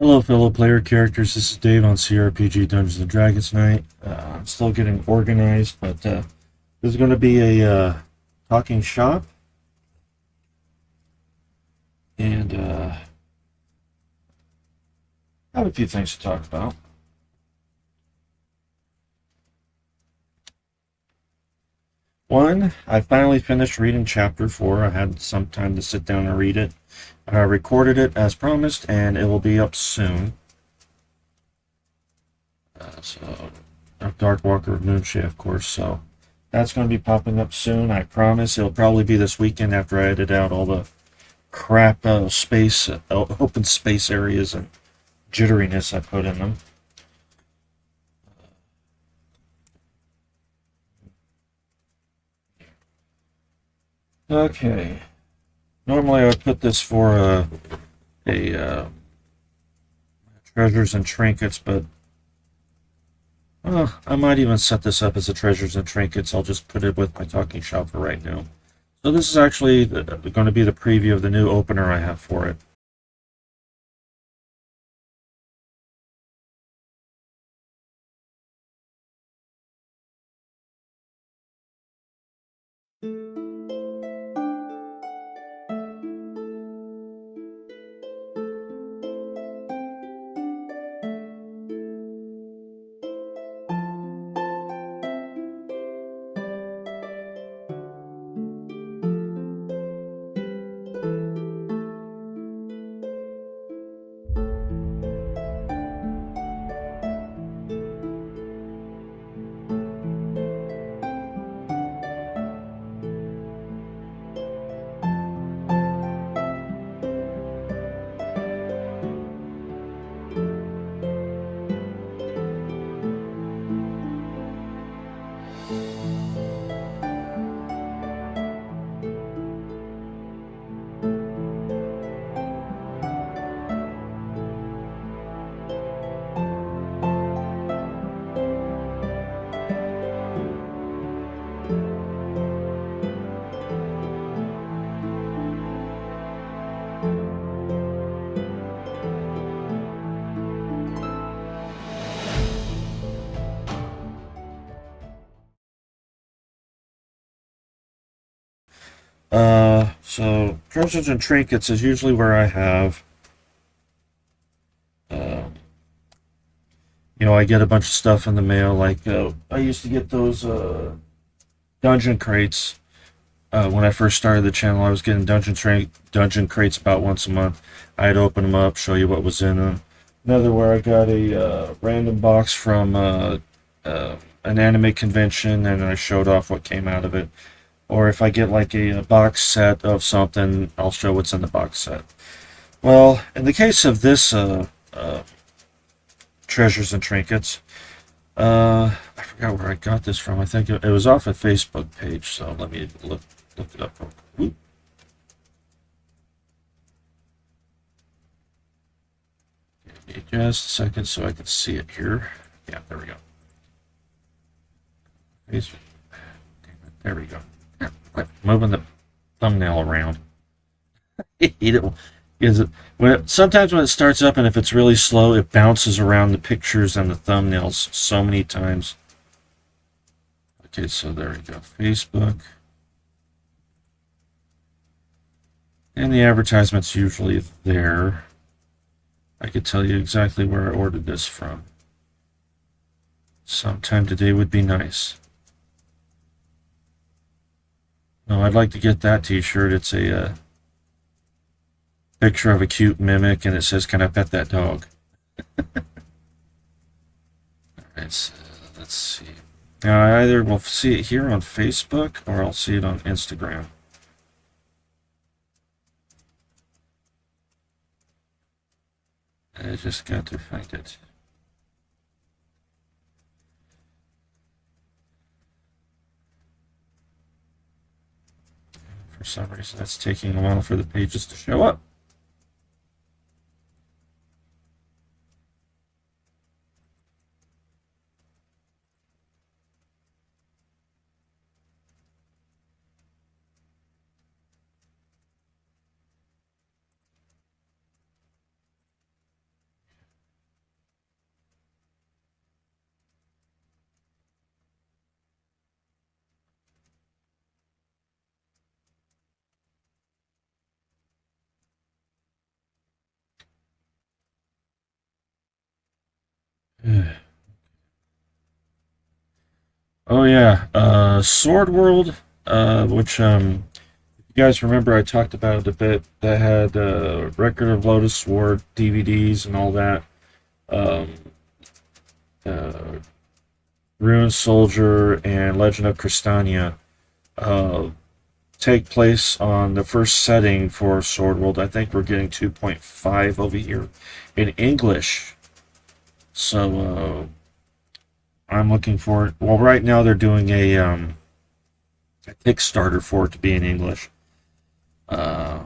Hello, fellow player characters. This is Dave on CRPG Dungeons and Dragons tonight. I'm still getting organized, but this is going to be a talking shop, and I have a few things to talk about. One, I finally finished reading Chapter 4. I had some time to sit down and read it. I recorded it as promised, and it will be up soon. So, Dark Walker of Moonshaft, of course, so that's going to be popping up soon. I promise it'll probably be this weekend after I edit out all the crap open space areas and jitteriness I put in them. Okay. Normally I would put this for a Treasures and Trinkets, but I might even set this up as a Treasures and Trinkets. I'll just put it with my talking shop for right now. So this is actually going to be the preview of the new opener I have for it. So Treasures and Trinkets is usually where I have, um, I get a bunch of stuff in the mail. Like I used to get those dungeon crates when I first started the channel. I was getting dungeon crates about once a month. I'd open them up, show you what was in them. Another where I got a random box from an anime convention, and I showed off what came out of it. Or if I get like a box set of something, I'll show what's in the box set. Well, in the case of this Treasures and Trinkets, I forgot where I got this from. I think it was off a Facebook page, so let me look it up real quick. Give me just a second so I can see it here. Yeah, there we go. Facebook. There we go. Quit moving the thumbnail around. Sometimes when it starts up and if it's really slow, it bounces around the pictures and the thumbnails so many times. Okay, so there we go. Facebook. And the advertisement's usually there. I could tell you exactly where I ordered this from. Sometime today would be nice. No, I'd like to get that t-shirt. It's a picture of a cute mimic, and it says, "Can I pet that dog?" Alright, so let's see. Now, I either will see it here on Facebook, or I'll see it on Instagram. I just got to find it. For some reason, that's taking a while for the pages to show up. Oh yeah, Sword World, which you guys remember I talked about it a bit. That had Record of Lotus Sword DVDs and all that. Um, uh, Rune Soldier and Legend of Crystania uh, take place on the first setting for Sword World. I think we're getting 2.5 over here in English. So I'm looking for it. Well, right now they're doing a Kickstarter for it to be in English. Uh,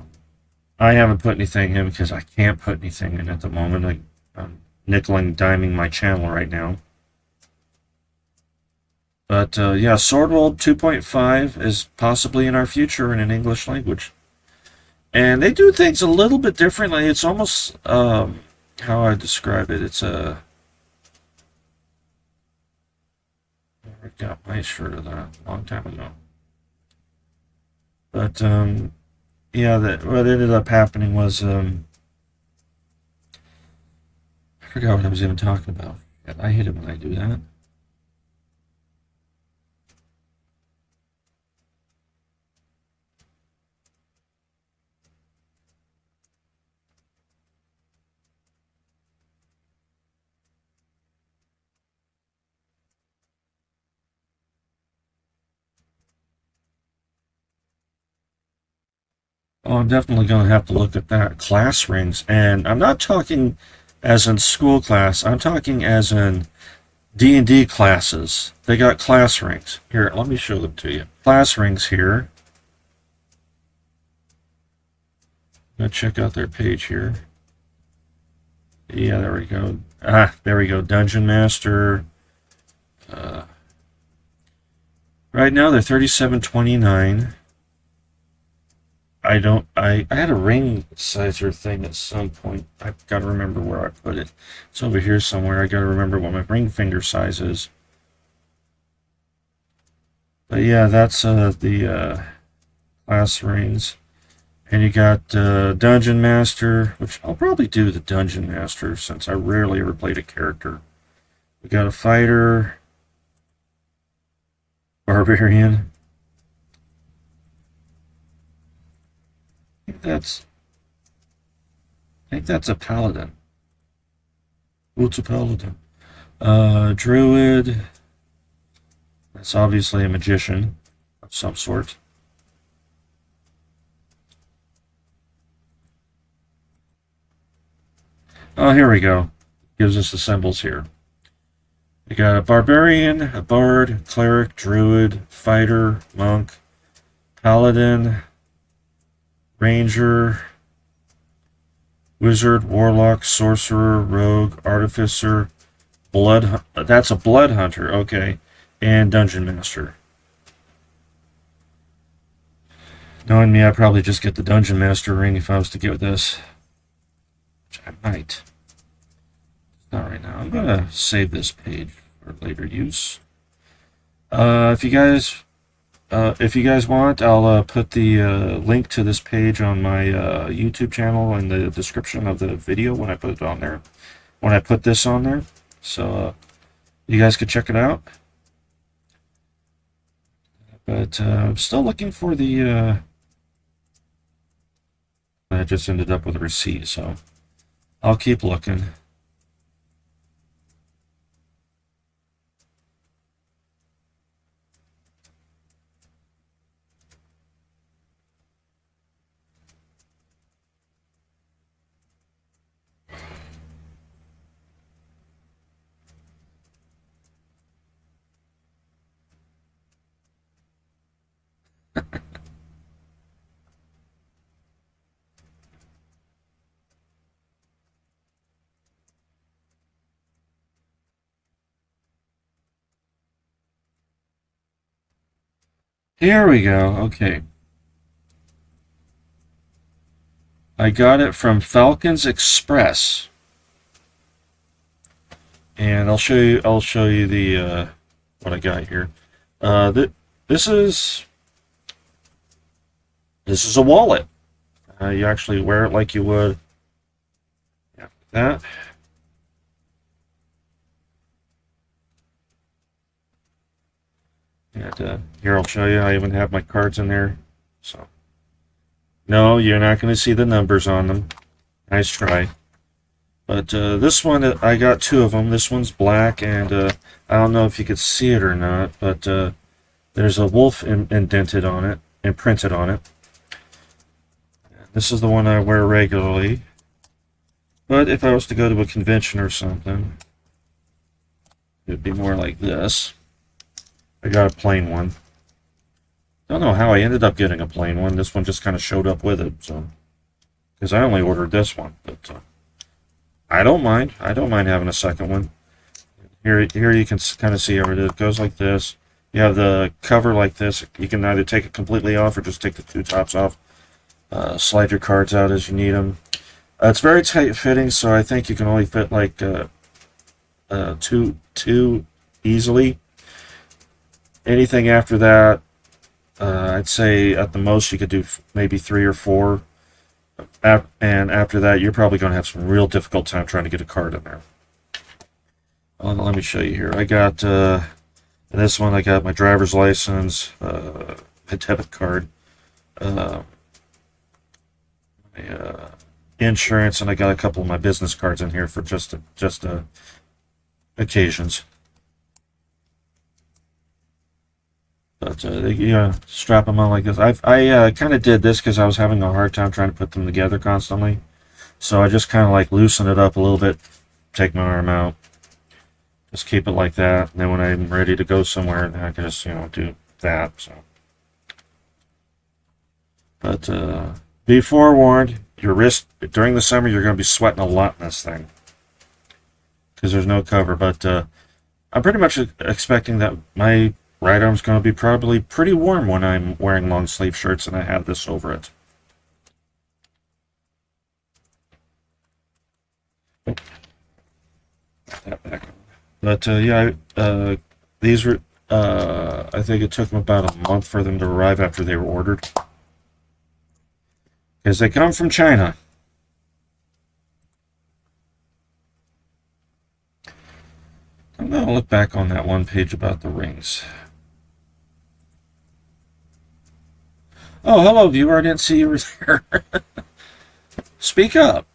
I haven't put anything in because I can't put anything in at the moment. I'm nickel and diming my channel right now. But yeah, Sword World 2.5 is possibly in our future in an English language. And they do things a little bit differently. It's almost how I describe it. It's a I got my shirt of that a long time ago. But yeah, what ended up happening was I forgot what I was even talking about. I hate it when I do that. Oh, I'm definitely going to have to look at that. Class rings. And I'm not talking as in school class. I'm talking as in D&D classes. They got class rings. Here, let me show them to you. Class rings here. I'm going to check out their page here. Yeah, there we go. Ah, there we go. Dungeon Master. Uh, right now they're 37.29. I had a ring sizer thing at some point. I've got to remember where I put it. It's over here somewhere. I got to remember what my ring finger size is. But yeah, that's the class rings. And you got Dungeon Master, which I'll probably do the Dungeon Master since I rarely ever played a character. We got a Fighter, Barbarian. I think that's I think that's a Paladin. What's a Paladin? Druid. That's obviously a magician of some sort. Oh, here we go. Gives us the symbols here. We got a barbarian, a bard, cleric, druid, fighter, monk, paladin, ranger, wizard, warlock, sorcerer, rogue, artificer, blood. That's a blood hunter. Okay, and dungeon master. Knowing me, I'd probably just get the dungeon master ring if I was to get this, which I might. Not right now. I'm gonna save this page for later use. If you guys want, I'll put the link to this page on my YouTube channel in the description of the video when I put it on there. When I put this on there, so you guys could check it out. But I'm still looking for the. I just ended up with a receipt, so I'll keep looking. Here we go. Okay. I got it from Falcons Express, and I'll show you. I'll show you the what I got here. This is a wallet. You actually wear it like you would. Yeah, that. And here I'll show you. I even have my cards in there. So no, you're not going to see the numbers on them. Nice try. But this one, I got two of them. This one's black, and I don't know if you could see it or not, but there's a wolf indented on it, imprinted on it. This is the one I wear regularly. But if I was to go to a convention or something, it'd be more like this. I got a plain one. Don't know how I ended up getting a plain one. This one just kind of showed up with it, so because I only ordered this one, but I don't mind. I don't mind having a second one. Here you can kind of see how it goes like this. You have the cover like this. You can either take it completely off or just take the two tops off. Slide your cards out as you need them. It's very tight fitting, so I think you can only fit like two easily. Anything after that, I'd say at the most you could do maybe 3 or 4. And after that, you're probably going to have some real difficult time trying to get a card in there. Let me show you here. I got this one. I got my driver's license, a debit card, my insurance, and I got a couple of my business cards in here for just occasions. But strap them on like this. I kind of did this because I was having a hard time trying to put them together constantly. So I just kind of like loosen it up a little bit, take my arm out, just keep it like that. And then when I'm ready to go somewhere, I can just do that. So, but be forewarned, your wrist during the summer you're going to be sweating a lot in this thing because there's no cover. But I'm pretty much expecting that my right arm's going to be probably pretty warm when I'm wearing long sleeve shirts and I have this over it. Put that back on. But yeah, these were, I think it took them about a month for them to arrive after they were ordered. Because they come from China. I'm going to look back on that one page about the rings. Oh, hello, viewer. I didn't see you were there. Speak up.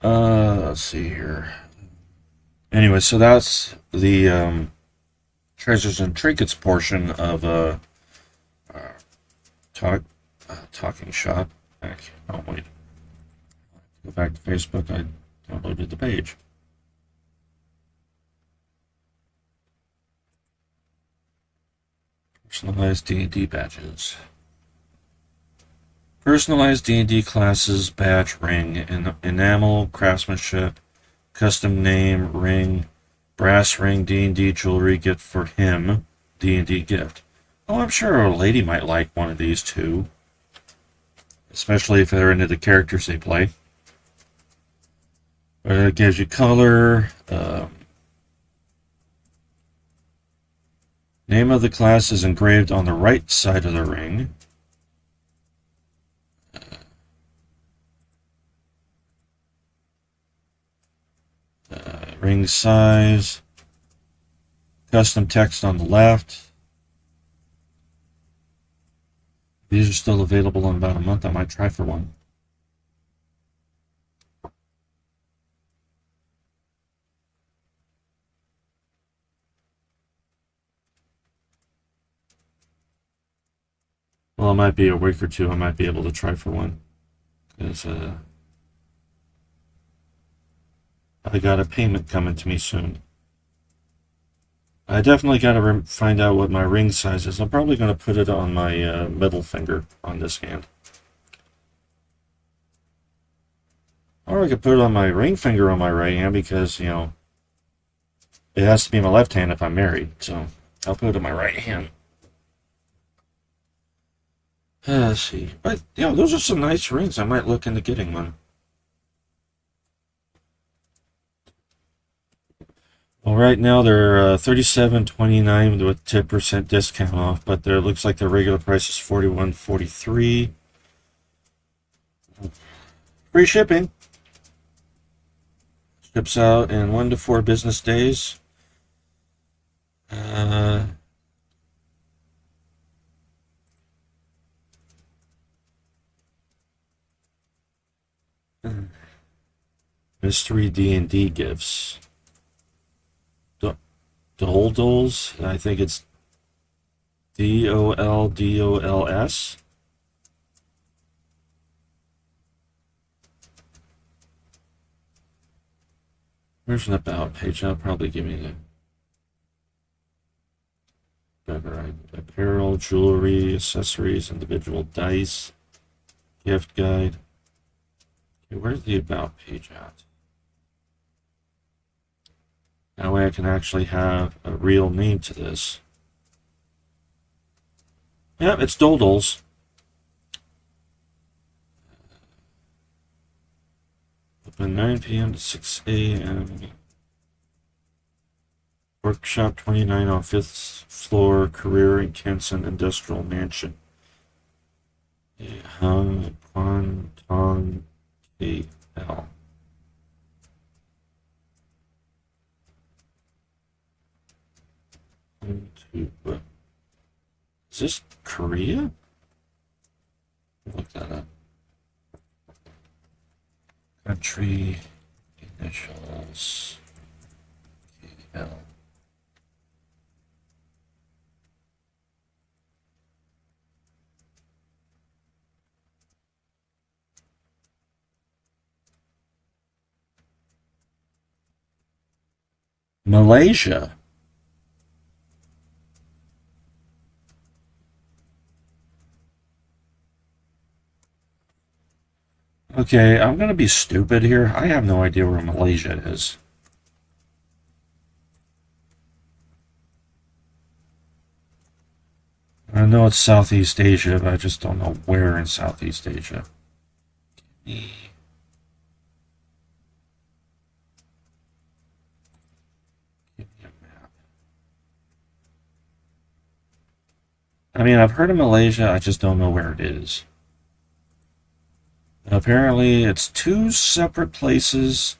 Let's see here. Anyway, so that's the Treasures and Trinkets portion of Talking Shop. Oh, wait. Go back to Facebook. I downloaded the page. Personalized D&D badges. Personalized D&D classes badge ring in enamel craftsmanship, custom name ring, brass ring D&D jewelry gift for him, D&D gift. Oh, I'm sure a lady might like one of these too, especially if they're into the characters they play. But it gives you color. Name of the class is engraved on the right side of the ring. Ring size, custom text on the left. These are still available in about a month. I might try for one. Well, it might be a week or two. I might be able to try for one. Because I got a payment coming to me soon. I definitely got to find out what my ring size is. I'm probably going to put it on my middle finger on this hand. Or I could put it on my ring finger on my right hand because, it has to be my left hand if I'm married. So I'll put it on my right hand. Let's see. But, those are some nice rings. I might look into getting one. Well, right now they're $37.29 with 10% discount off, but it looks like their regular price is $41.43. Free shipping. Ships out in 1 to 4 business days. Uh, Mystery D&D gifts. Doldols. I think it's DOLDOLS. Where's an about page? That'll probably give me the better apparel, jewelry, accessories, individual dice, gift guide. Okay, where's the about page at? That way I can actually have a real name to this. Yep, it's Doldles. Open 9 p.m. to 6 a.m. Workshop 29 on 5th floor, Career in Kenson Industrial Mansion. Hung Quan Tong KL. Is this Korea? Look that up. Country initials KL. Malaysia. Okay, I'm gonna be stupid here. I have no idea where Malaysia is. I know it's Southeast Asia, but I just don't know where in Southeast Asia. Give me a map. I mean, I've heard of Malaysia, I just don't know where it is. Apparently, it's two separate places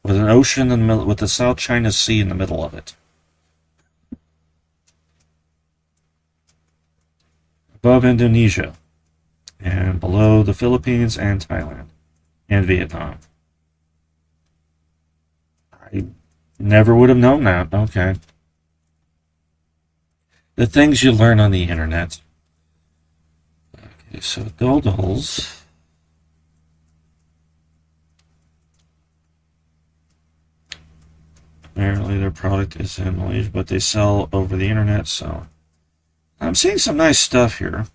with an ocean in the middle, with the South China Sea in the middle of it. Above Indonesia, and below the Philippines and Thailand, and Vietnam. I never would have known that. Okay. The things you learn on the internet. Okay, so Doldles. Apparently their product is in Malaysia, but they sell over the internet, so I'm seeing some nice stuff here.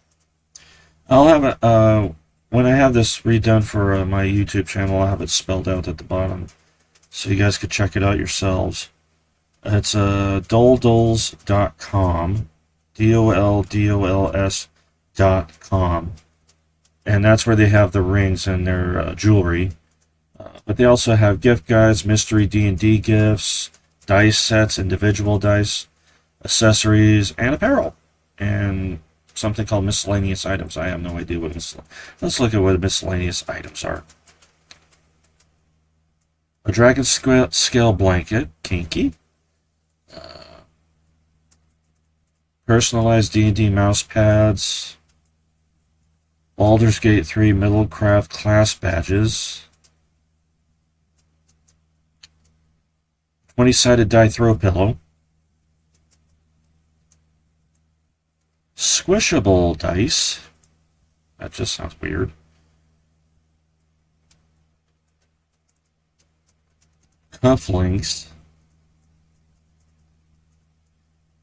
I'll have it when I have this redone for my YouTube channel. I'll have it spelled out at the bottom, so you guys could check it out yourselves. It's doldols.com, DOLDOLS.com, and that's where they have the rings and their jewelry. But they also have gift guides, mystery D&D gifts, dice sets, individual dice, accessories, and apparel, and something called miscellaneous items. I have no idea what let's look at what miscellaneous items are. A dragon scale blanket, kinky. Personalized D&D mouse pads. Baldur's Gate 3 Middlecraft class badges. 20-sided die throw pillow. Squishable dice. That just sounds weird. Cufflinks.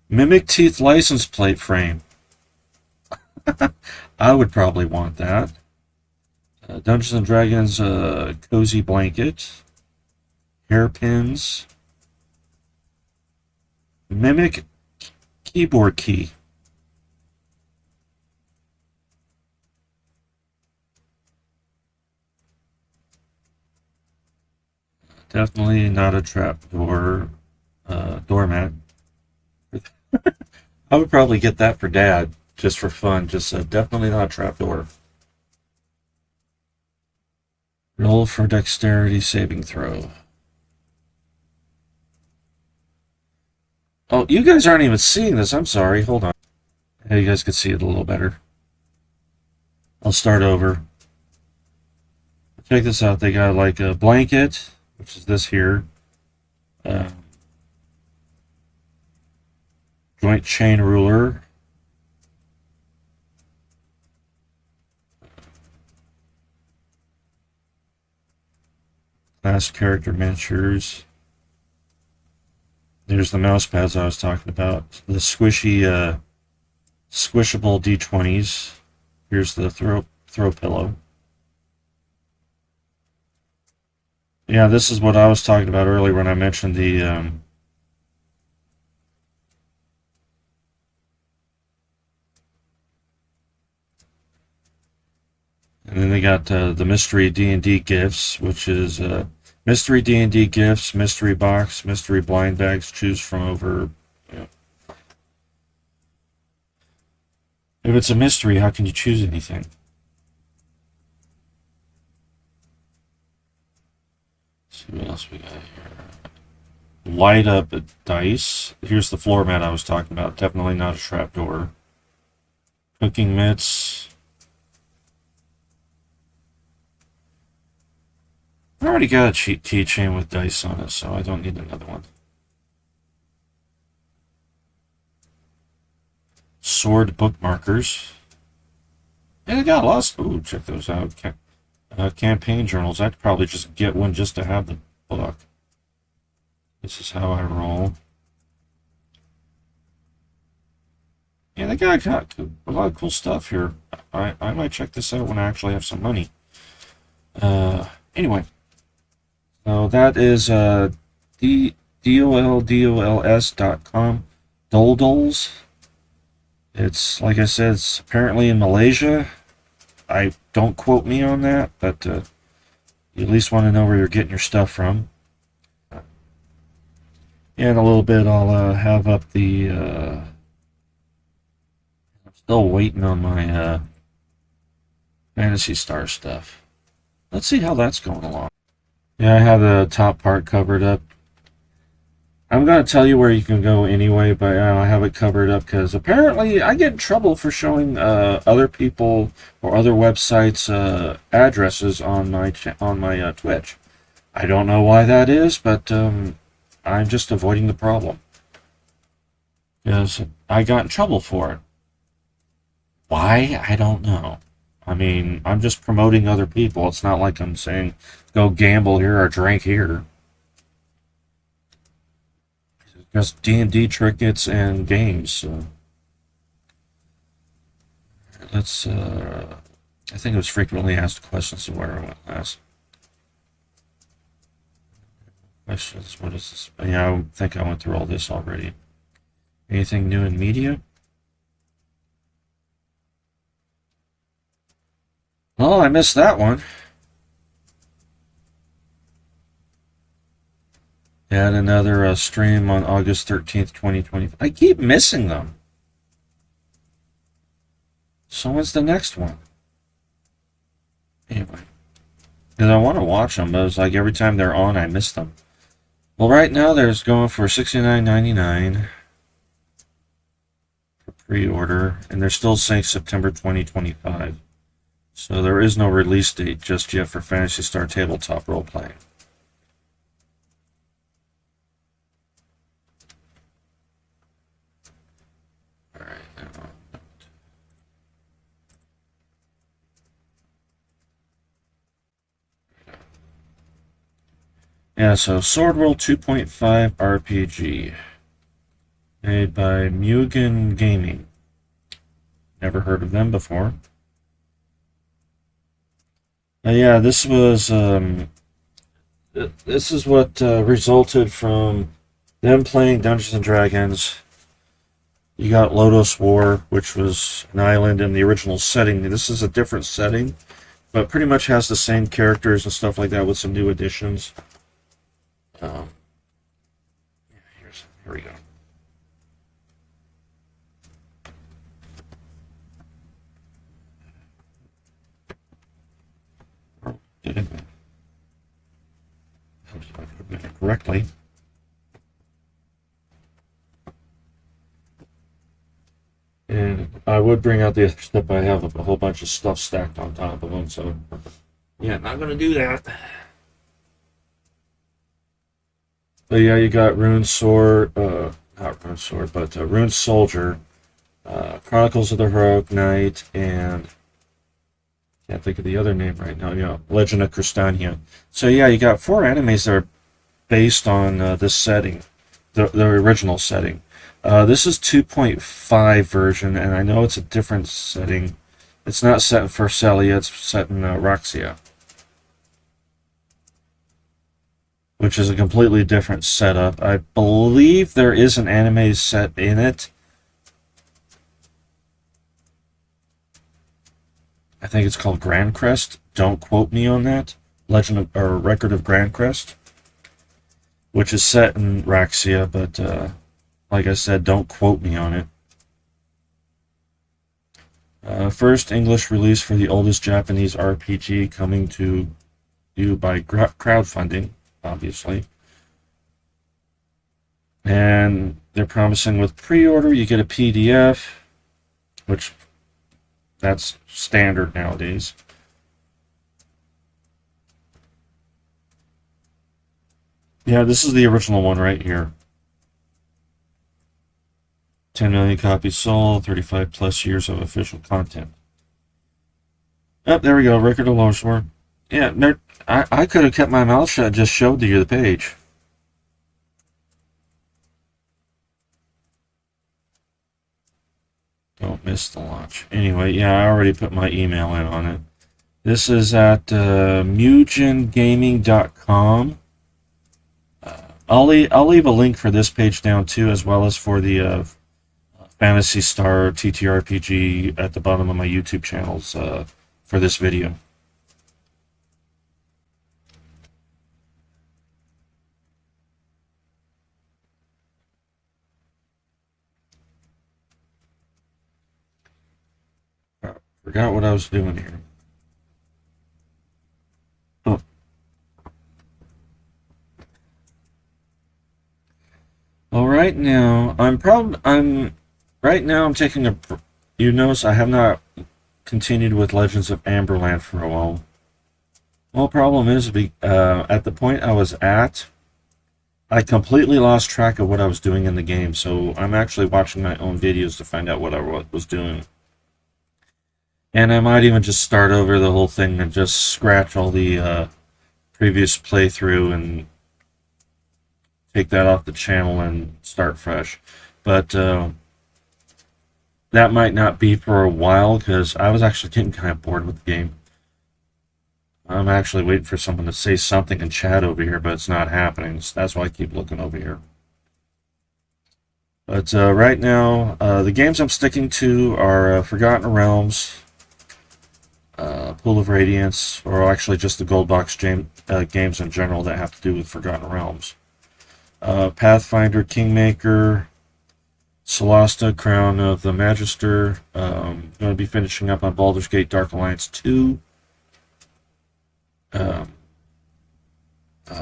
Mimic Teeth license plate frame. I would probably want that. Dungeons and Dragons cozy blanket. Hairpins. Mimic keyboard key. Definitely not a trapdoor. doormat. I would probably get that for Dad, just for fun. Just definitely not a trapdoor. Roll for dexterity saving throw. Oh, you guys aren't even seeing this. I'm sorry. Hold on. Yeah, you guys can see it a little better. I'll start over. Check this out. They got like a blanket, which is this here. Joint chain ruler. Class character miniatures. There's the mouse pads I was talking about. The squishy, squishable D20s. Here's the throw pillow. Yeah, this is what I was talking about earlier when I mentioned the and then they got the mystery D&D gifts, which is mystery D&D gifts, mystery box, mystery blind bags. Choose from over. You If it's a mystery, how can you choose anything? Let's see what else we got here. Light up dice. Here's the floor mat I was talking about. Definitely not a trapdoor. Cooking mitts. I already got a cheat keychain with dice on it, so I don't need another one. Sword bookmarkers. Yeah, they got a lot of... Ooh, check those out. Campaign journals. I'd probably just get one just to have the book. This is how I roll. Yeah, they got a lot of cool stuff here. I might check this out when I actually have some money. Anyway. So that is DOLDOLS.com. Doldols. It's, like I said, it's apparently in Malaysia. Don't quote me on that, but you at least want to know where you're getting your stuff from. In a little bit, I'll have up the... I'm still waiting on my Fantasy Star stuff. Let's see how that's going along. Yeah, I have the top part covered up. I'm going to tell you where you can go anyway, but I have it covered up because apparently I get in trouble for showing other people or other websites' addresses on my Twitch. I don't know why that is, but I'm just avoiding the problem. Because I got in trouble for it. Why? I don't know. I mean, I'm just promoting other people. It's not like I'm saying, go gamble here or drink here. Just D&D trinkets and games. So. Let's, I think it was frequently asked questions of where I went last. Questions, what is this? Yeah, I think I went through all this already. Anything new in media? Oh, I missed that one. Had another stream on August 13th, 2020. I keep missing them. So when's the next one? Anyway. Because I want to watch them, but it's like every time they're on, I miss them. Well, right now there's going for $69.99 for pre-order, and they're still saying September 2025. So there is no release date just yet for Phantasy Star Tabletop Role-Playing. Yeah, so Sword World 2.5 RPG. Made by Mugen Gaming. Never heard of them before. Yeah, this was... this is what resulted from them playing Dungeons and Dragons. You got Lotus War, which was an island in the original setting. This is a different setting, but pretty much has the same characters and stuff like that with some new additions. Here's Here we go. Did it? I hope I put it correctly. And I would bring out the other stuff. I have a whole bunch of stuff stacked on top of them, so yeah, not gonna do that. But yeah, you got Rune Sword, not Rune Sword, but Rune Soldier, Chronicles of the Heroic Knight, and can't think of the other name right now. Yeah, Legend of Cristania. So yeah, you got 4 animes that are based on this setting, the original setting. This is 2.5 version, and I know it's a different setting. It's not set in Pharsalia, it's set in Roxia, which is a completely different setup. I believe there is an anime set in it. I think it's called Grand Crest. Don't quote me on that. Legend of, or Record of Grand Crest, which is set in Roxia, but like I said, don't quote me on it. First English release for the oldest Japanese RPG, coming to you by crowdfunding, obviously. And they're promising with pre-order you get a PDF, which that's standard nowadays. Yeah, this is the original one right here. 10 million copies sold, 35 plus years of official content. Oh, there we go, Record of Longshore. Yeah, I could have kept my mouth shut and just showed you the page. Don't miss the launch. Anyway, yeah, I already put my email in on it. This is at mugengaming.com. I'll leave a link for this page down too, as well as for the Phantasy Star TTRPG at the bottom of my YouTube channels for this video. Forgot what I was doing here. Oh. Well, right now I'm taking a. You notice I have not continued with Legends of Amberland for a while. Well, problem is, at the point I was at, I completely lost track of what I was doing in the game. So I'm actually watching my own videos to find out what I was doing. And I might even just start over the whole thing and just scratch all the previous playthrough and take that off the channel and start fresh. But that might not be for a while, because I was actually getting kind of bored with the game. I'm actually waiting for someone to say something in chat over here, but it's not happening. So that's why I keep looking over here. But right now, the games I'm sticking to are Forgotten Realms, Pool of Radiance, or actually just the Gold Box games in general that have to do with Forgotten Realms. Pathfinder, Kingmaker, Solasta, Crown of the Magister. Going to be finishing up on Baldur's Gate Dark Alliance 2.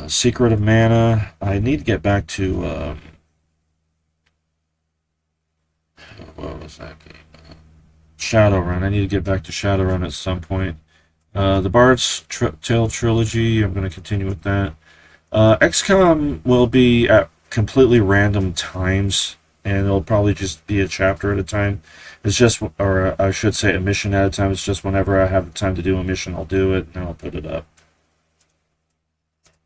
Secret of Mana. I need to get back to what was that game? Shadowrun. I need to get back to Shadowrun at some point. The Bard's Tale Trilogy. I'm going to continue with that. XCOM will be at completely random times, and it'll probably just be a chapter at a time. It's just, or I should say, a mission at a time. It's just whenever I have the time to do a mission, I'll do it, and I'll put it up.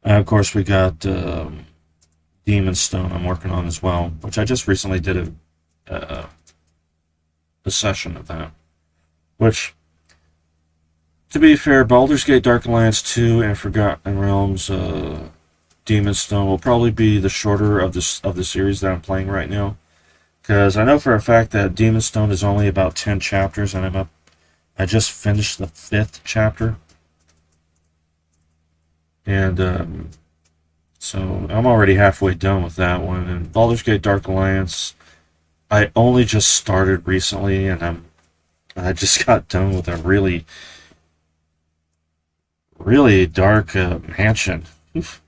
Of course, we got Demon's Stone I'm working on as well, which I just recently did a session of that. Which, to be fair, Baldur's Gate Dark Alliance 2 and Forgotten Realms Demon's Stone will probably be the shorter of the series that I'm playing right now. Because I know for a fact that Demon's Stone is only about 10 chapters, and I just finished the 5th chapter. And So I'm already halfway done with that one. And Baldur's Gate Dark Alliance, I only just started recently, and I just got done with a really dark mansion. Oof.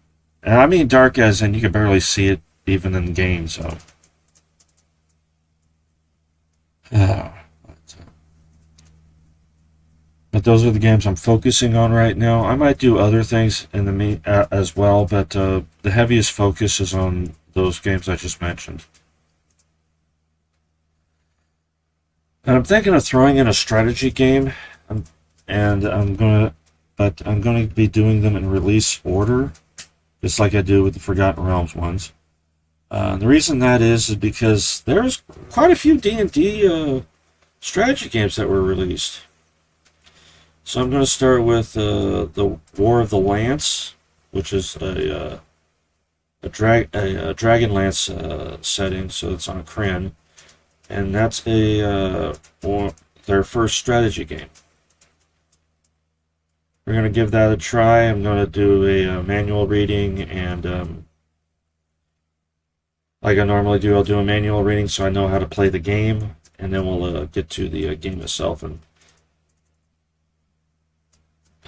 And I mean dark as in you can barely see it even in the game. So, uh, but those are the games I'm focusing on right now. I might do other things in the as well, but the heaviest focus is on those games I just mentioned. And I'm thinking of throwing in a strategy game, um, and I'm gonna be doing them in release order, just like I do with the Forgotten Realms ones. The reason that is because there's quite a few D&D strategy games that were released. So I'm going to start with the War of the Lance, which is a Dragonlance setting, so it's on Kryn, and that's their first strategy game. We're going to give that a try. I'm going to do a manual reading, and like I normally do, I'll do a manual reading so I know how to play the game, and then we'll get to the game itself and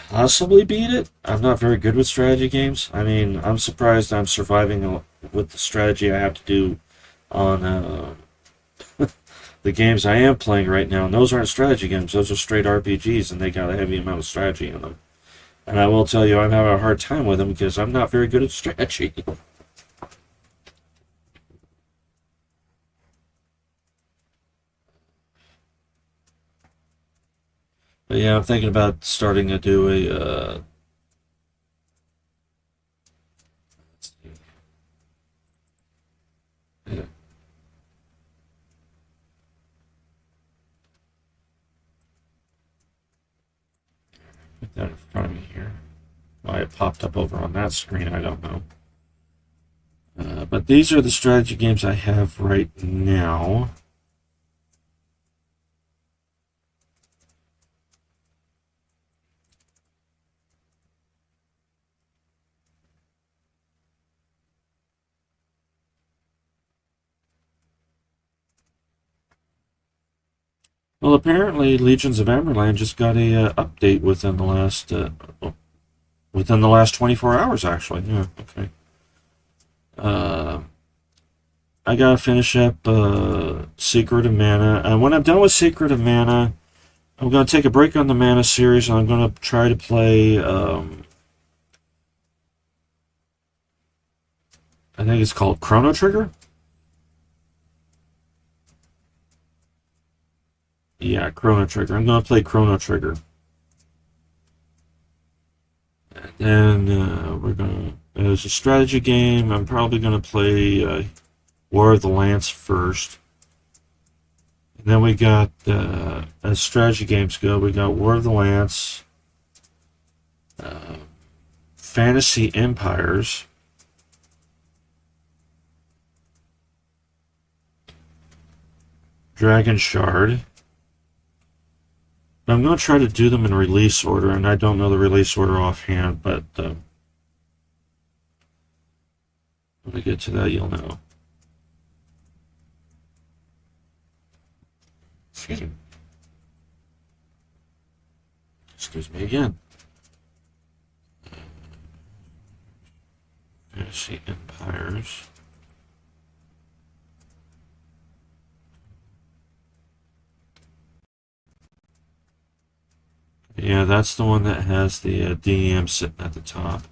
possibly beat it. I'm not very good with strategy games. I mean, I'm surprised I'm surviving with the strategy I have to do on the games I am playing right now. And those aren't strategy games, those are straight RPGs, and they got a heavy amount of strategy in them. And I will tell you, I'm having a hard time with them because I'm not very good at strategy. But yeah, I'm thinking about starting to do a. Yeah, put that in front of me here. Why it popped up over on that screen, I don't know. But these are the strategy games I have right now. Well, apparently Legions of Amberland just got a update within the last 24 hours. Actually, yeah, okay. Uh, I gotta finish up Secret of Mana, and when I'm done with Secret of Mana, I'm gonna take a break on the Mana series, and I'm gonna try to play. I think it's called Chrono Trigger. Yeah, Chrono Trigger. I'm gonna play Chrono Trigger. And we're gonna. It's a strategy game. I'm probably gonna play War of the Lance first. And then we got, as strategy games go, we got War of the Lance, uh, Fantasy Empires, Dragon Shard. I'm going to try to do them in release order, and I don't know the release order offhand, but when we get to that, you'll know. Excuse me. Excuse me again. Fantasy Empires. Yeah, that's the one that has the DEM sitting at the top.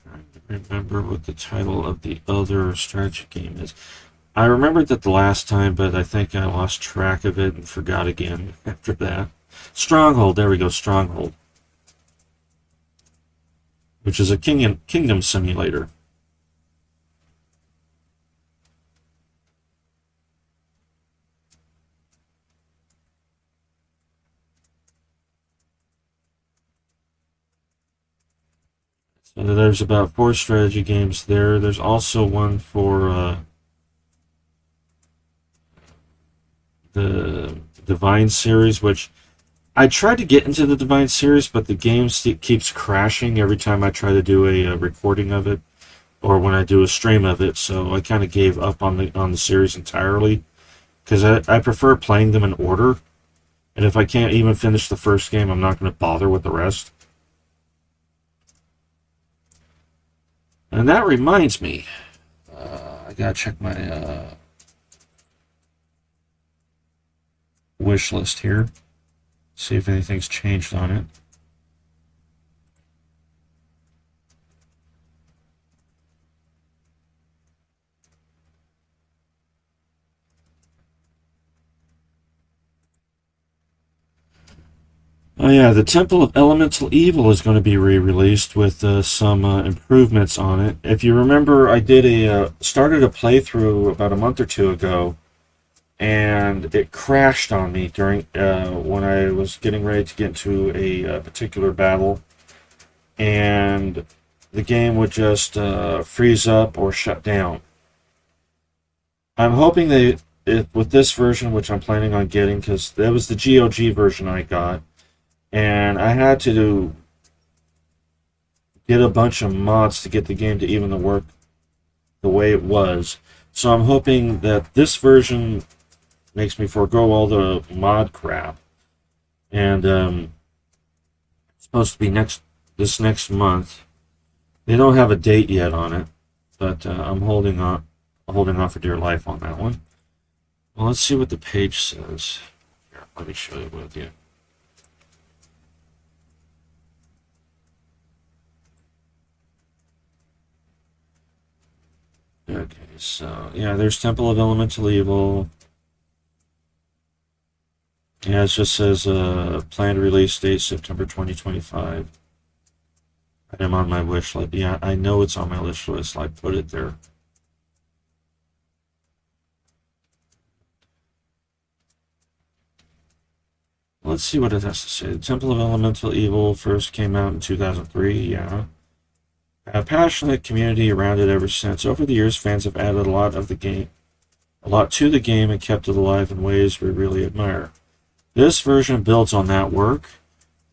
Trying to remember what the title of the other strategy game is. I remembered that the last time, but I think I lost track of it and forgot again after that. Stronghold, there we go, Stronghold, which is a kingdom simulator. So there's about 4 strategy games there. There's also one for the Divine series, which I tried to get into the Divine series, but the game keeps crashing every time I try to do a recording of it, or when I do a stream of it. So I kind of gave up on the series entirely, because I prefer playing them in order. And if I can't even finish the first game, I'm not going to bother with the rest. And that reminds me, I gotta check my wish list here. See if anything's changed on it. Oh yeah, the Temple of Elemental Evil is going to be re-released with some improvements on it. If you remember, I did started a playthrough about a month or two ago, and it crashed on me during when I was getting ready to get into a particular battle, and the game would just freeze up or shut down. I'm hoping with this version, which I'm planning on getting, because that was the GOG version I got, and I had to get a bunch of mods to get the game to even work the way it was. So I'm hoping that this version makes me forego all the mod crap. And it's supposed to be this next month. They don't have a date yet on it, but I'm holding off for dear life on that one. Well, let's see what the page says. Here, let me show you with you. Okay, so yeah, there's Temple of Elemental Evil. Yeah, it just says planned release date September 2025. I am on my wish list. Yeah, I know it's on my wish list. I put it there. Let's see what it has to say. The Temple of Elemental Evil first came out in 2003. Yeah. A passionate community around it ever since. Over the years, fans have added a lot to the game and kept it alive in ways we really admire. This version builds on that work,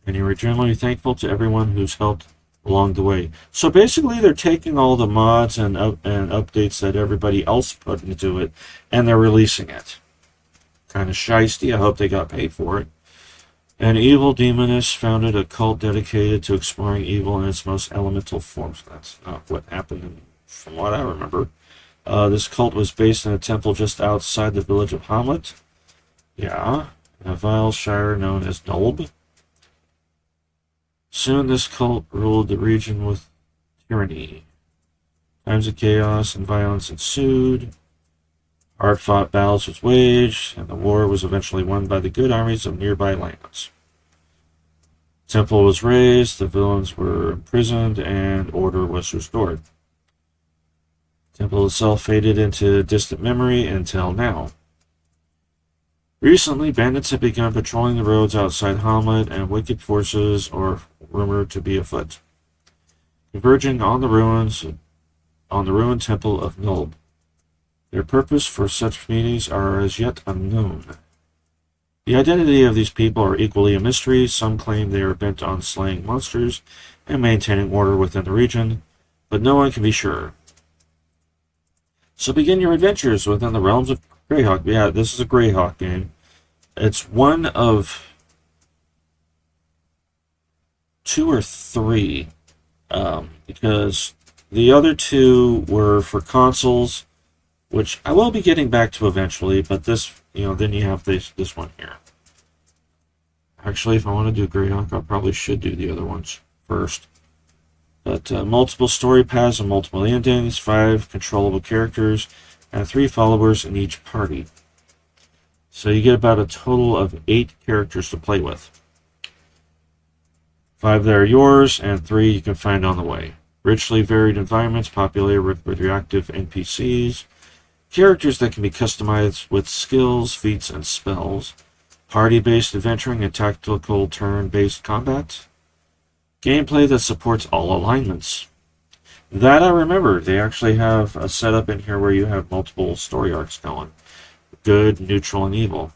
and you are genuinely thankful to everyone who's helped along the way. So basically, they're taking all the mods and updates that everybody else put into it, and they're releasing it. Kind of shisty. I hope they got paid for it. An evil demoness founded a cult dedicated to exploring evil in its most elemental forms. That's not what happened from what I remember. This cult was based in a temple just outside the village of Hamlet. Yeah, in a vile shire known as Nulb. Soon this cult ruled the region with tyranny. Times of chaos and violence ensued. Hard-fought battles was waged, and the war was eventually won by the good armies of nearby lands. The temple was razed, the villains were imprisoned, and order was restored. The temple itself faded into distant memory until now. Recently, bandits have begun patrolling the roads outside Hamlet, and wicked forces are rumored to be afoot, converging on the ruined temple of Nulb. Their purpose for such meetings are as yet unknown. The identity of these people are equally a mystery. Some claim they are bent on slaying monsters and maintaining order within the region, but no one can be sure. So begin your adventures within the realms of Greyhawk. Yeah, this is a Greyhawk game. It's one of 2 or 3, because the other 2 were for consoles, which I will be getting back to eventually, but this, then you have this one here. Actually, if I want to do Greyhawk, I probably should do the other ones first. But multiple story paths and multiple endings, 5 controllable characters, and 3 followers in each party. So you get about a total of 8 characters to play with. 5 that are yours, and 3 you can find on the way. Richly varied environments populated with reactive NPCs, characters that can be customized with skills, feats, and spells, party-based adventuring and tactical turn-based combat, gameplay that supports all alignments. That I remember. They actually have a setup in here where you have multiple story arcs going. Good, neutral, and evil.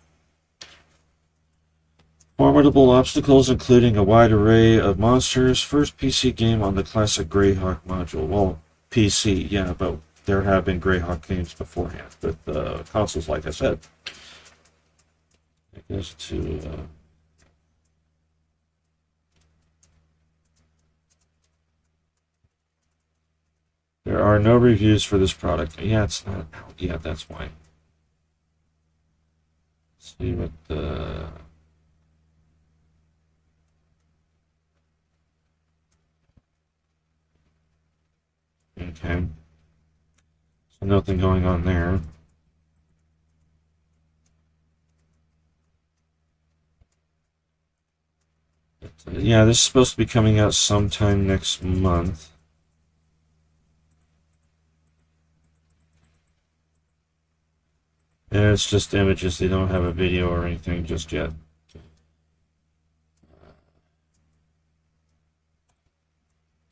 Formidable obstacles, including a wide array of monsters. First PC game on the classic Greyhawk module. Well, PC, yeah, but there have been Greyhawk games beforehand. But consoles, like I said. I guess to... there are no reviews for this product. Yeah, it's not out yet, that's why. Let's see what the... Okay. So nothing going on there. But, yeah, this is supposed to be coming out sometime next month. And it's just images. They don't have a video or anything just yet.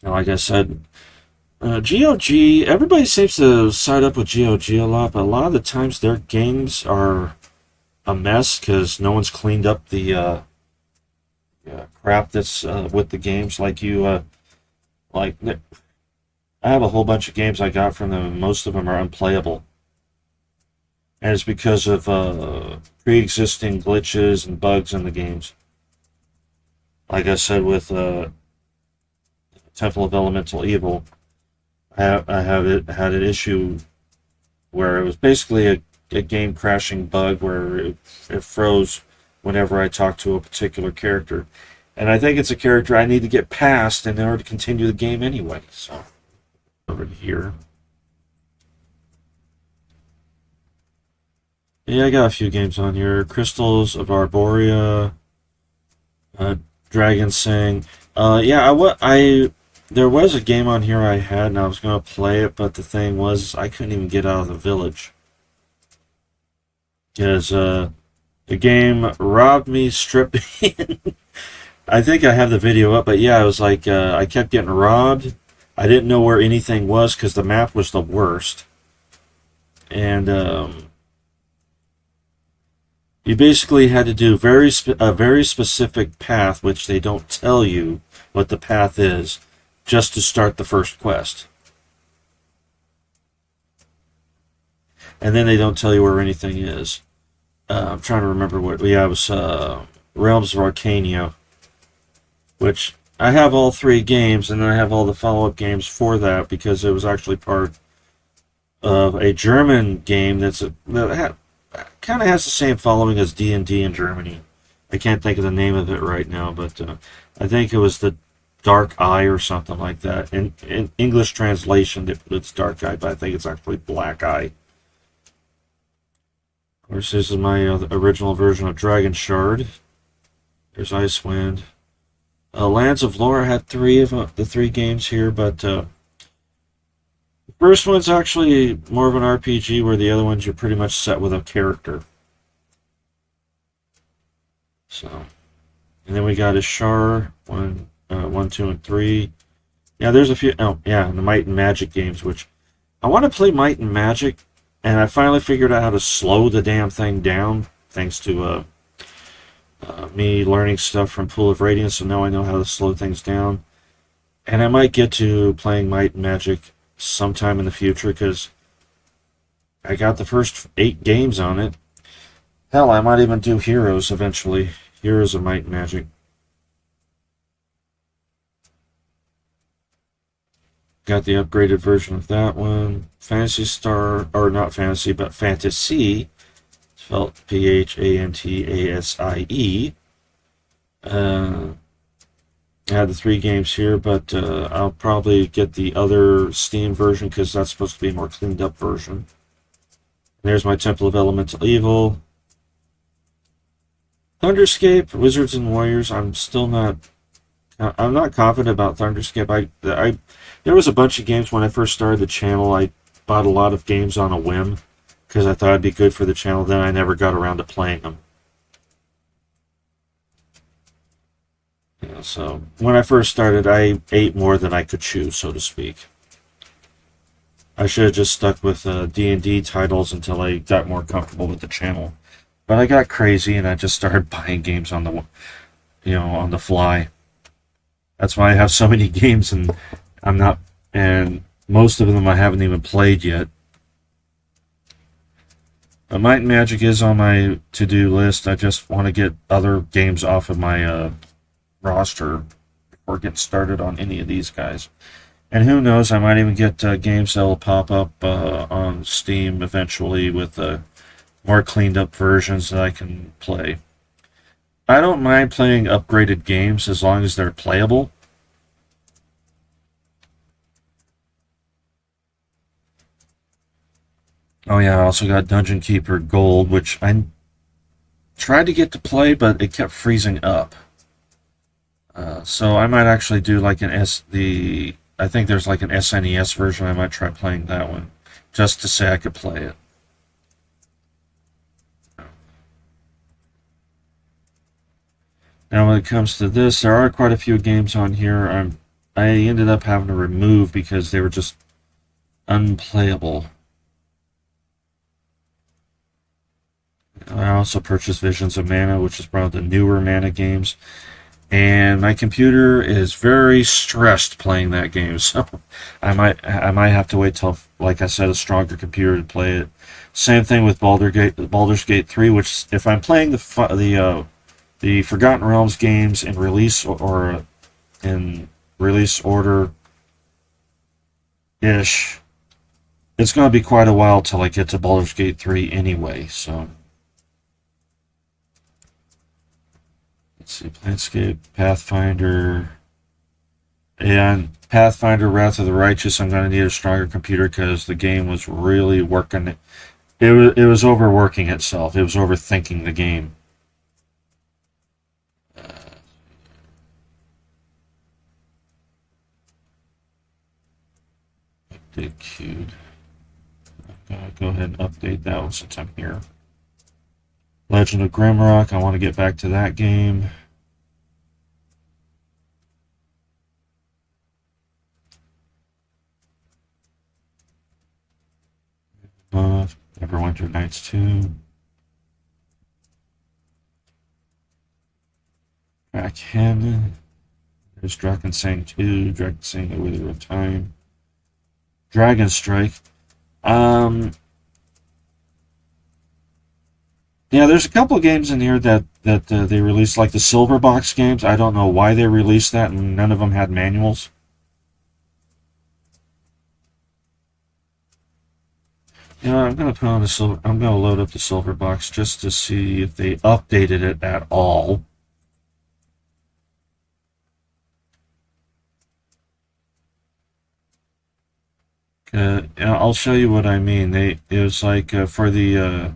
And like I said, GOG, everybody seems to side up with GOG a lot, but a lot of the times their games are a mess because no one's cleaned up the crap that's with the games. Like I have a whole bunch of games I got from them, and most of them are unplayable. And it's because of pre-existing glitches and bugs in the games. Like I said with Temple of Elemental Evil, I had an issue where it was basically a game crashing bug where it froze whenever I talked to a particular character. And I think it's a character I need to get past in order to continue the game anyway. So, over here. Yeah, I got a few games on here. Crystals of Arborea, Dragon Sing. There was a game on here I had, and I was going to play it, but the thing was, I couldn't even get out of the village. Because the game robbed me, stripped me. I think I have the video up, but yeah, it was like I kept getting robbed. I didn't know where anything was because the map was the worst. And you basically had to do a very specific path, which they don't tell you what the path is, just to start the first quest. And then they don't tell you where anything is. I'm trying to remember what... Yeah, it was Realms of Arcania, which I have all 3 games, and then I have all the follow-up games for that, because it was actually part of a German game that kind of has the same following as D&D in Germany. I can't think of the name of it right now, but I think it was the Dark Eye or something like that. In English translation, it's Dark Eye, but I think it's actually Black Eye. Of course, this is my original version of Dragon Shard. There's Icewind. Lands of Lore had 3 of the 3 games here, but the first one's actually more of an RPG, where the other ones you're pretty much set with a character. So, and then we got Ishar 1, 2, and 3. Yeah, there's a few. Oh, yeah, the Might and Magic games, which I want to play Might and Magic, and I finally figured out how to slow the damn thing down thanks to me learning stuff from Pool of Radiance. So now I know how to slow things down, and I might get to playing Might and Magic sometime in the future, because I got the first 8 games on it. Hell, I might even do Heroes eventually. Heroes of Might and Magic. Got the upgraded version of that one. Fantasy Star, or not Fantasy, but Fantasy, spelled Phantasie. I had the 3 games here, but I'll probably get the other Steam version, because that's supposed to be a more cleaned up version. There's my Temple of Elemental Evil. Thunderscape, Wizards and Warriors. I'm not confident about Thunderscape. There was a bunch of games when I first started the channel. I bought a lot of games on a whim, because I thought it'd be good for the channel. Then I never got around to playing them. So when I first started, I ate more than I could chew, so to speak. I should have just stuck with D&D titles until I got more comfortable with the channel. But I got crazy and I just started buying games on the on the fly. That's why I have so many games and I'm not and most of them I haven't even played yet. Might and Magic is on my to-do list. I just want to get other games off of my roster before getting started on any of these guys. And who knows, I might even get games that will pop up on Steam eventually with more cleaned up versions that I can play. I don't mind playing upgraded games as long as they're playable. Oh yeah, I also got Dungeon Keeper Gold, which I tried to get to play, but it kept freezing up. So I might actually do like I think there's like an SNES version. I might try playing that one just to say I could play it. Now when it comes to this, there are quite a few games on here I ended up having to remove because they were just unplayable. I also purchased Visions of Mana, which is one of the newer Mana games. And my computer is very stressed playing that game, so I might have to wait till, like I said, a stronger computer to play it. Same thing with Baldur's Gate 3, which if I'm playing the Forgotten Realms games in release or in release order ish, it's going to be quite a while till I get to Baldur's Gate 3 anyway. So let's see, Planescape, Pathfinder. And Pathfinder Wrath of the Righteous, I'm going to need a stronger computer because the game was really working. It was overworking itself. It was overthinking the game. Update queued. I'm going to go ahead and update that one since I'm here. Legend of Grimrock, I want to get back to that game. Neverwinter Nights 2. Draken. There's Drakensang 2, Drakensang The Wither of Time. Dragon Strike. Yeah, there's a couple of games in here that they released, like the Silverbox games. I don't know why they released that, and none of them had manuals. You know, I'm gonna put on the silver. I'm gonna load up the Silverbox just to see if they updated it at all. I'll show you what I mean. It was like for the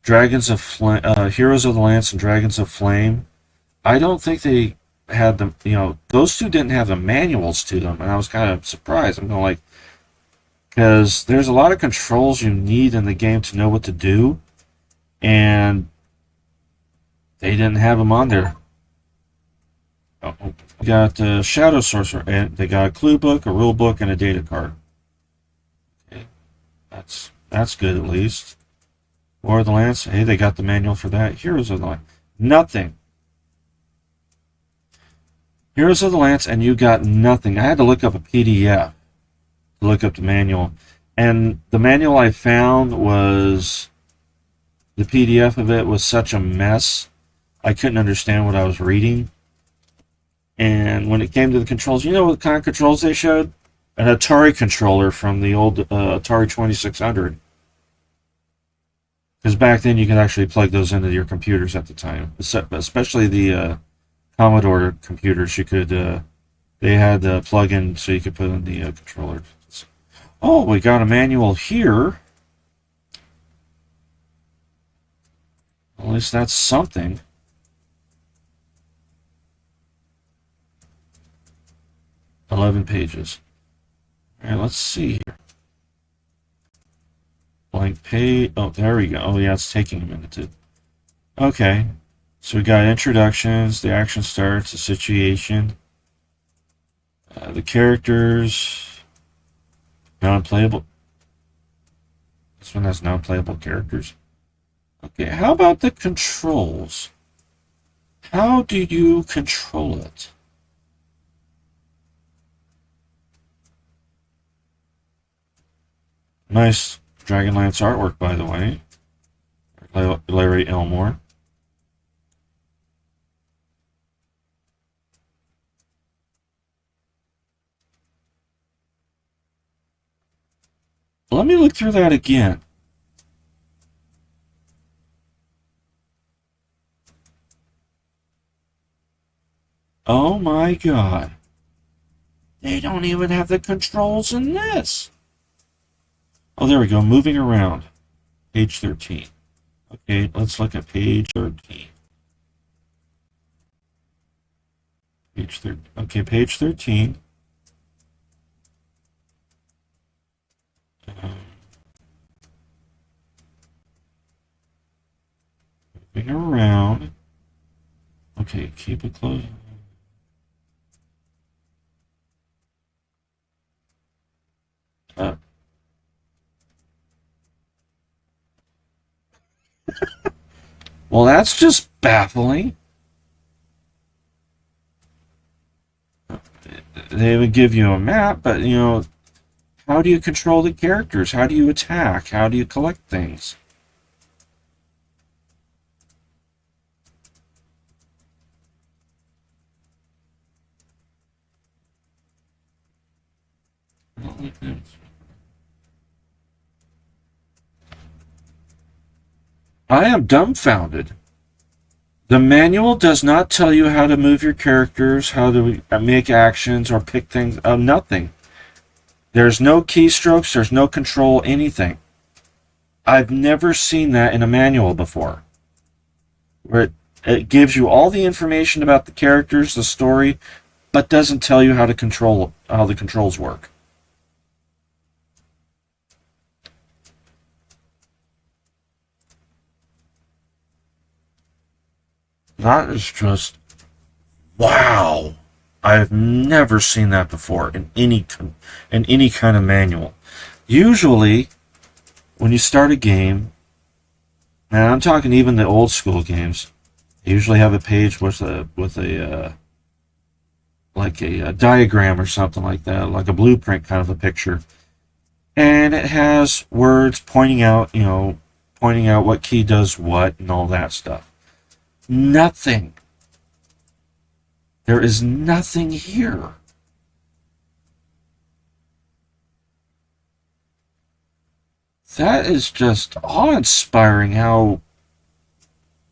Dragons of Flame, Heroes of the Lance and Dragons of Flame. I don't think they had them. Those two didn't have the manuals to them, and I was kind of surprised. I'm going like, because there's a lot of controls you need in the game to know what to do, and they didn't have them on there. Oh, we got Shadow Sorcerer, and they got a clue book, a rule book, and a data card. Okay, that's good at least. War of the Lance, hey, they got the manual for that. Heroes of the Lance, nothing. Heroes of the Lance, and you got nothing. I had to look up a PDF to look up the manual, and the manual I found was the PDF of it was such a mess. I couldn't understand what I was reading. And when it came to the controls, you know what kind of controls they showed? An Atari controller from the old Atari 2600. Because back then you could actually plug those into your computers at the time, especially the Commodore computers. You could they had the plug-in so you could put in the controllers. Oh, we got a manual here. At least that's something. $11 pages. All right, let's see here. Blank page. Oh, there we go. Oh, yeah, it's taking a minute to. Okay. So we got introductions, the action starts, the situation, the characters, non-playable. This one has non-playable characters. Okay, how about the controls? How do you control it? Nice Dragonlance artwork, by the way. Larry Elmore. Let me look through that again. Oh my god. They don't even have the controls in this. Oh, there we go. Moving around. Page 13. Okay, let's look at page 13. Page 13. Okay, page 13. Moving around. Okay, keep it close. Uh, well, that's just baffling. They would give you a map, but how do you control the characters? How do you attack? How do you collect things? I am dumbfounded. The manual does not tell you how to move your characters, how to make actions, or pick things. Nothing. There's no keystrokes, there's no control, anything. I've never seen that in a manual before. Where it gives you all the information about the characters, the story, but doesn't tell you how to control how the controls work. That is just wow. I've never seen that before in any kind of manual. Usually, when you start a game, and I'm talking even the old school games, they usually have a page with a like a diagram or something like that, like a blueprint kind of a picture, and it has words pointing out what key does what and all that stuff. Nothing. There is nothing here. That is just awe-inspiring how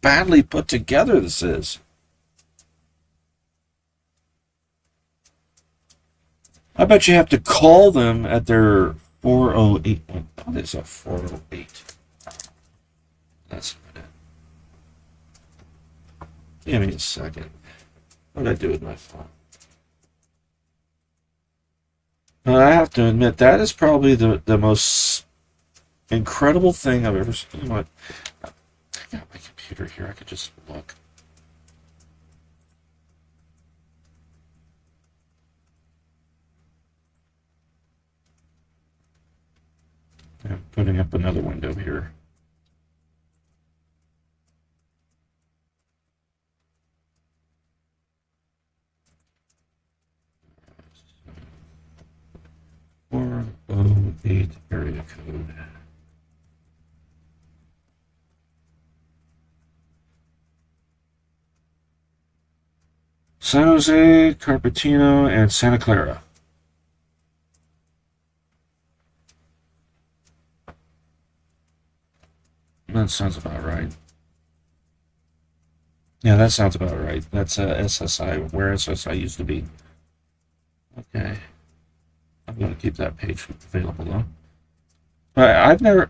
badly put together this is. I bet you have to call them at their 408. What is a 408? That's not it. Give me a second. What did I do with my phone? But I have to admit, that is probably the most incredible thing I've ever seen. You know what? I got my computer here. I could just look. I'm putting up another window here. Four 408 area code. San Jose, Cupertino, and Santa Clara. That sounds about right. Yeah, that sounds about right. That's SSI, where SSI used to be. Okay. I'm going to keep that page available, though. But I've never...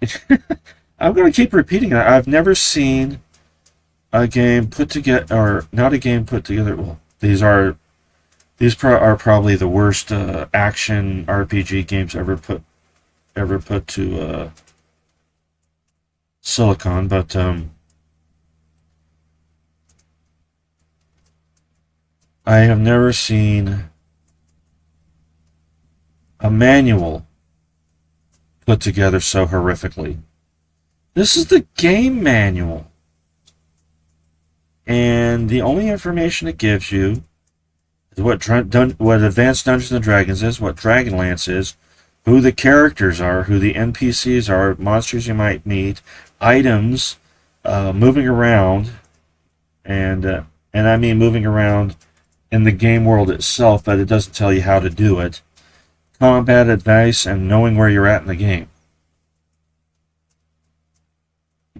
I'm going to keep repeating that. I've never seen a game put together... Or, not a game put together... Well, these are probably the worst action RPG games ever put to Silicon, but I have never seen a manual put together so horrifically. This is the game manual. And the only information it gives you is what Advanced Dungeons and Dragons is, what Dragonlance is, who the characters are, who the NPCs are, monsters you might meet, items, moving around, and I mean moving around in the game world itself, but it doesn't tell you how to do it. Combat advice and knowing where you're at in the game.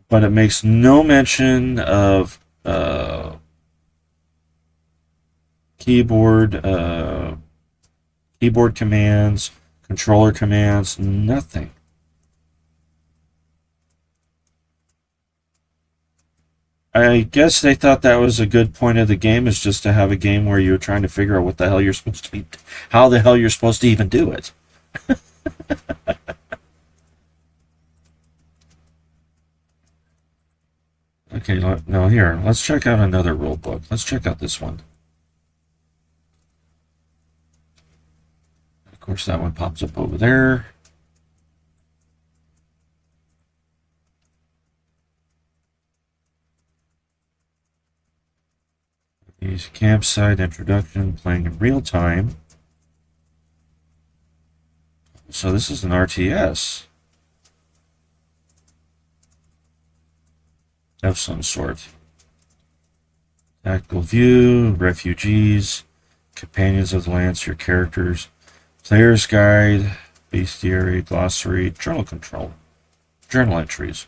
But it makes no mention of keyboard commands, controller commands, nothing. I guess they thought that was a good point of the game, is just to have a game where you're trying to figure out what the hell you're supposed to be, how the hell you're supposed to even do it. Okay, now here, let's check out another rule book. Let's check out this one. Of course, that one pops up over there. These campsite introduction, playing in real time. So this is an RTS of some sort. Tactical view, refugees, companions of the lance, your characters, player's guide, bestiary, glossary, journal control, journal entries.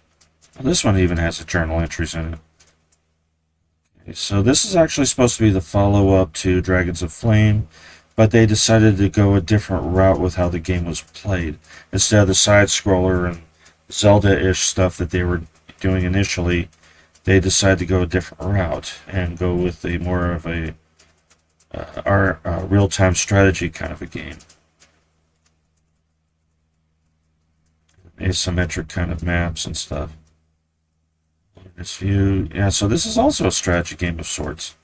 Well, this one even has the journal entries in it. Okay, so this is actually supposed to be the follow-up to Dragons of Flame, but they decided to go a different route with how the game was played. Instead of the side-scroller and Zelda-ish stuff that they were doing initially, they decided to go a different route and go with a more of a real-time strategy kind of a game. Asymmetric kind of maps and stuff. This view, yeah, so this is also a strategy game of sorts.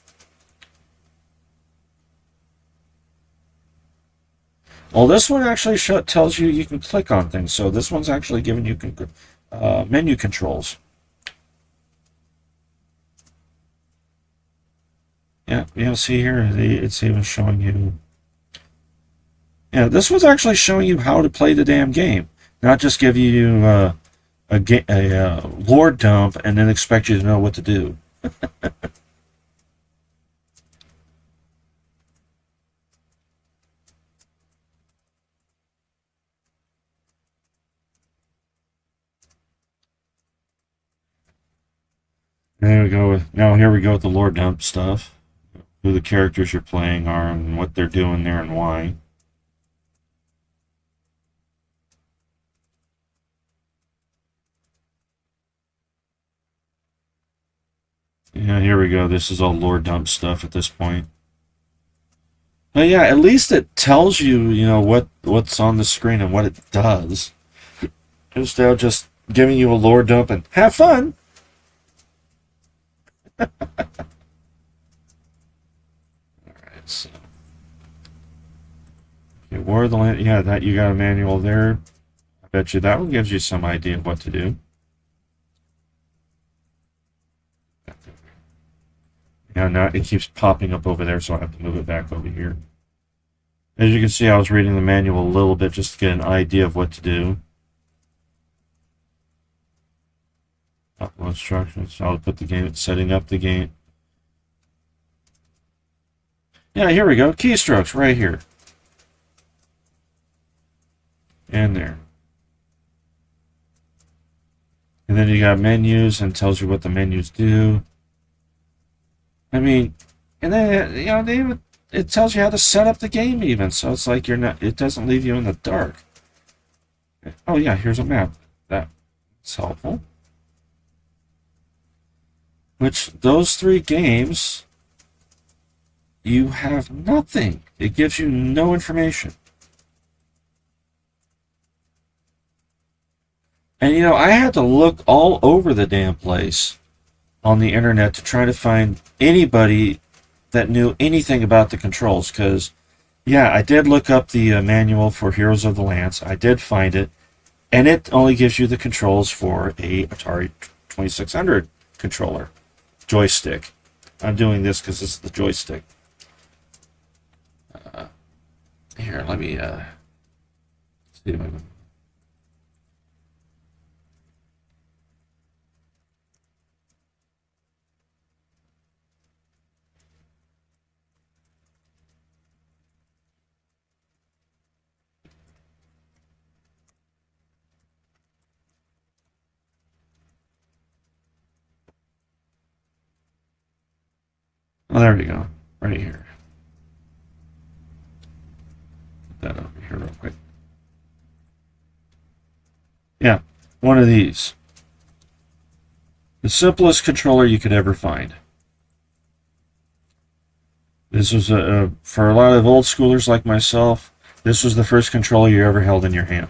Well, this one actually tells you you can click on things, so this one's actually giving you menu controls. Yeah, see here, it's even showing you. Yeah, this one's actually showing you how to play the damn game, not just give you a lore dump and then expect you to know what to do. There we go. Now here we go with the lore dump stuff. Who the characters you're playing are and what they're doing there and why. Yeah, here we go. This is all lore dump stuff at this point. But yeah, at least it tells you, what's on the screen and what it does. Instead of just giving you a lore dump and have fun. Alright, so. Okay, War of the Land. Yeah, that you got a manual there. I bet you that one gives you some idea of what to do. Yeah, now it keeps popping up over there, so I have to move it back over here. As you can see, I was reading the manual a little bit just to get an idea of what to do. Upload instructions. I'll put the game, setting up the game. Yeah, here we go. Keystrokes right here. And there. And then you got menus and tells you what the menus do. I mean, and then, it tells you how to set up the game even. So it's like it doesn't leave you in the dark. Oh yeah, here's a map. That's helpful. Which, those 3 games, you have nothing. It gives you no information. And I had to look all over the damn place on the internet to try to find anybody that knew anything about the controls, because, yeah, I did look up the manual for Heroes of the Lance. I did find it. And it only gives you the controls for a Atari 2600 controller joystick. I'm doing this because this is the joystick. Here, let me see if I can. Oh, there we go. Right here. Put that over here real quick. Yeah, one of these. The simplest controller you could ever find. This was for a lot of old schoolers like myself, this was the first controller you ever held in your hand.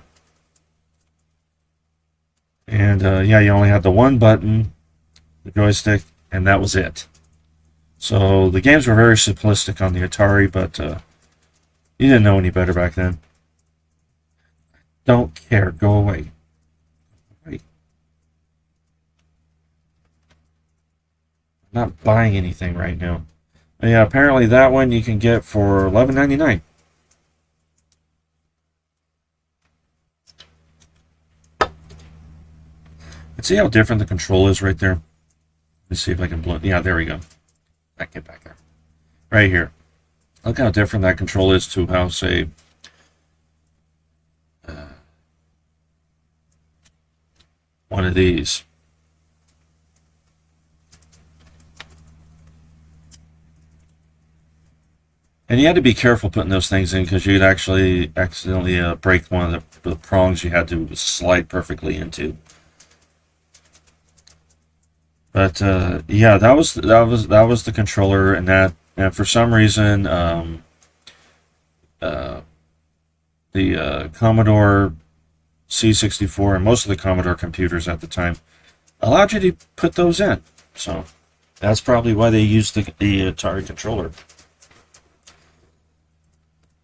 And yeah, you only had the one button, the joystick, and that was it. So the games were very simplistic on the Atari, but you didn't know any better back then. Don't care. Go away. Right. I'm not buying anything right now. And yeah, apparently that one you can get for $11.99. And see how different the control is right there? Let's see if I can blow it. Yeah, there we go. I get back there. Right here. Look how different that control is to how, say, one of these. And you had to be careful putting those things in because you'd actually accidentally break one of the prongs you had to slide perfectly into. But yeah, that was the controller, and for some reason, the Commodore C64 and most of the Commodore computers at the time allowed you to put those in. So that's probably why they used the Atari controller.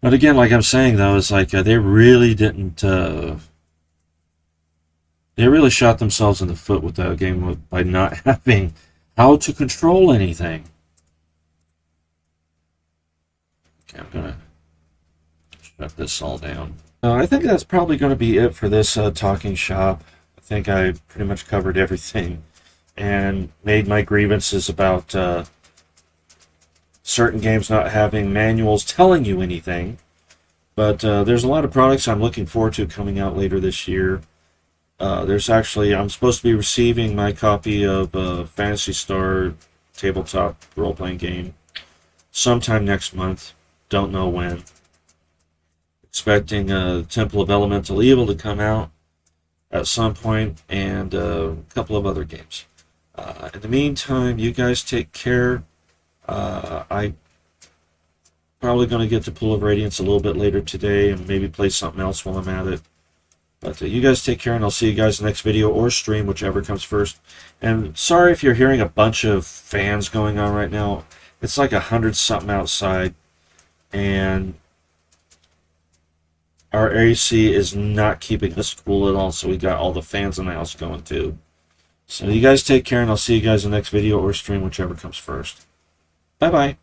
But again, like I'm saying though, it's like they really didn't. They really shot themselves in the foot with that game by not having how to control anything. Okay, I'm gonna shut this all down. I think that's probably going to be it for this talking shop. I think I pretty much covered everything and made my grievances about certain games not having manuals telling you anything. But there's a lot of products I'm looking forward to coming out later this year. There's actually, I'm supposed to be receiving my copy of Phantasy Star tabletop role-playing game sometime next month. Don't know when. Expecting Temple of Elemental Evil to come out at some point, and a couple of other games. In the meantime, you guys take care. I probably going to get to Pool of Radiance a little bit later today and maybe play something else while I'm at it. But you guys take care, and I'll see you guys in the next video or stream, whichever comes first. And sorry if you're hearing a bunch of fans going on right now. It's like 100-something outside, and our AC is not keeping us cool at all, so we got all the fans in the house going too. So you guys take care, and I'll see you guys in the next video or stream, whichever comes first. Bye-bye.